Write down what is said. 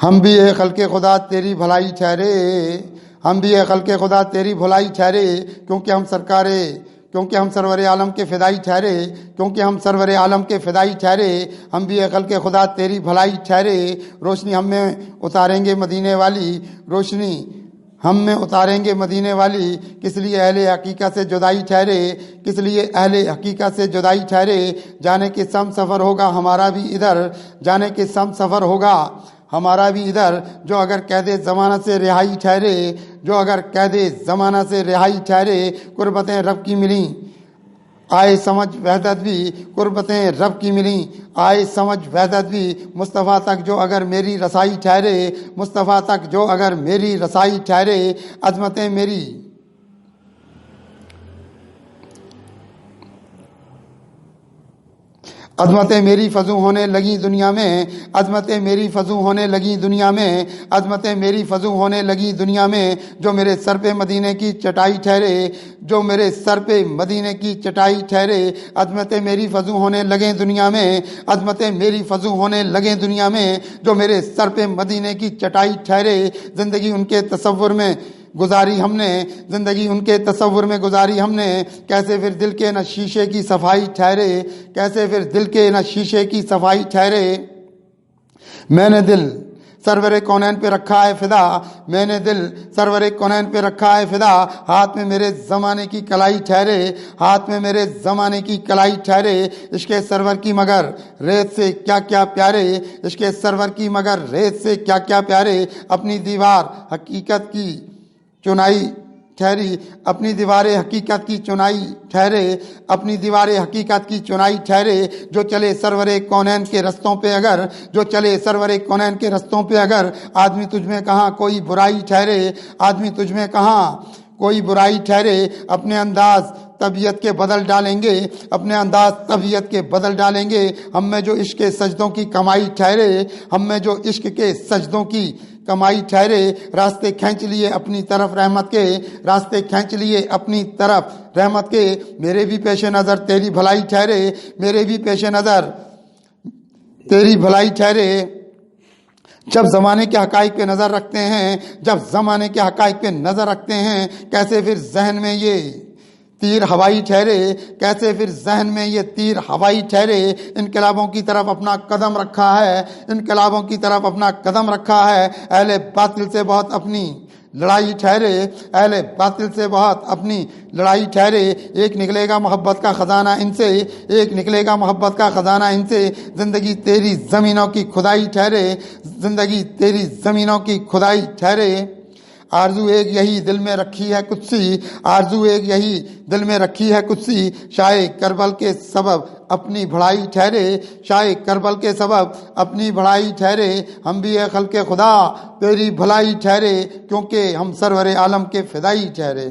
ہم بھی اے خلق خدا تیری بھلائی ٹھہرے، ہم بھی اے خلق خدا تیری بھلائی ٹھہرے، کیونکہ ہم سرور عالم کے فدائی ٹھہرے، کیونکہ ہم سرور عالم کے فدائی ٹھہرے، ہم بھی اے خلق خدا تیری بھلائی ٹھہرے۔ روشنی ہم میں اتاریں گے مدینے والی، روشنی ہم میں اتاریں گے مدینے والی، کس لیے اہل حقیقت سے جدائی ٹھہرے، کس لیے اہل حقیقت سے جدائی ٹھہرے۔ جانے کے سم سفر ہوگا ہمارا بھی ادھر، جانے کے سم سفر ہوگا ہمارا بھی ادھر، جو اگر قید زمانہ سے رہائی ٹھہرے، جو اگر قید زمانہ سے رہائی ٹھہرے۔ قربتیں رب کی ملیں آئے سمجھ وحدت بھی، قربتیں رب کی ملیں آئے سمجھ وحدت بھی، مصطفیٰ تک جو اگر میری رسائی ٹھہرے، مصطفیٰ تک جو اگر میری رسائی ٹھہرے۔ عظمتیں میری فزوں ہونے لگی دنیا میں، عظمتیں میری فزوں ہونے لگی دنیا میں، عظمتیں میری فزوں ہونے لگی دنیا میں، جو میرے سر پہ مدینے کی چٹائی ٹھہرے، جو میرے سر پہ مدینے کی چٹائی ٹھہرے۔ عظمتیں میری فزوں ہونے لگیں دنیا میں، عظمتیں میری فزوں ہونے لگیں دنیا میں، جو میرے سر پہ مدینے کی چٹائی ٹھہرے۔ زندگی ان کے تصور میں گزاری ہم نے، زندگی ان کے تصور میں گزاری ہم نے، کیسے پھر دل کے نہ شیشے کی صفائی ٹھہرے، کیسے پھر دل کے نہ شیشے کی صفائی ٹھہرے۔ میں نے دل سرور کونین پہ رکھا ہے فدا، میں نے دل سرور کونین پہ رکھا ہے فدا، ہاتھ میں میرے زمانے کی کلائی ٹھہرے، ہاتھ میں میرے زمانے کی کلائی ٹھہرے۔ عشق سرور کی مگر ریت سے کیا کیا پیارے، عشق سرور کی مگر ریت سے کیا کیا پیارے۔ اپنی دیوار حقیقت کی چنائی ٹھہری، اپنی دیوار حقیقت کی چنائی ٹھہرے، اپنی دیوار حقیقت کی چنائی ٹھہرے۔ جو چلے سرور کونین کے رستوں پہ اگر، جو چلے سرور کونین کے رستوں پہ اگر، آدمی تجھ میں کہاں کوئی برائی ٹھہرے، آدمی تجھ میں کہاں کوئی برائی ٹھہرے۔ اپنے انداز طبیعت کے بدل ڈالیں گے، اپنے انداز طبیعت کے بدل ڈالیں گے۔ ہم میں جو عشق کے سجدوں کی کمائی ٹھہرے، ہم میں جو عشق کے سجدوں کی کمائی ٹھہرے۔ راستے کھینچ لیے اپنی طرف رحمت کے، راستے کھینچ لیے اپنی طرف رحمت کے۔ میرے بھی پیش نظر تیری بھلائی ٹھہرے، میرے بھی پیش نظر تیری بھلائی ٹھہرے۔ جب زمانے کے حقائق پہ نظر رکھتے ہیں، جب زمانے کے حقائق پہ نظر رکھتے ہیں، کیسے پھر ذہن میں یہ تیر ہوائی ٹھہرے، کیسے پھر ذہن میں یہ تیر ہوائی ٹھہرے۔ انقلابوں کی طرف اپنا قدم رکھا ہے، انقلابوں کی طرف اپنا قدم رکھا ہے۔ اہل باطل سے بہت اپنی لڑائی ٹھہرے، اہل باطل سے بہت اپنی لڑائی ٹھہرے۔ ایک نکلے گا محبت کا خزانہ ان سے، ایک نکلے گا محبت کا خزانہ ان سے۔ زندگی تیری زمینوں کی کھدائی ٹھہرے، زندگی تیری زمینوں کی کھدائی ٹھہرے۔ آرزو ایک یہی دل میں رکھی ہے قدسی، آرزو ایک یہی دل میں رکھی ہے قدسی، شاہ کربل کے سبب اپنی بڑائی ٹھہرے، شاہ کربل کے سبب اپنی بڑائی ٹھہرے۔ ہم بھی اے خلق خدا تیری بھلائی ٹھہرے، کیونکہ ہم سرور عالم کے فدائی ٹھہرے۔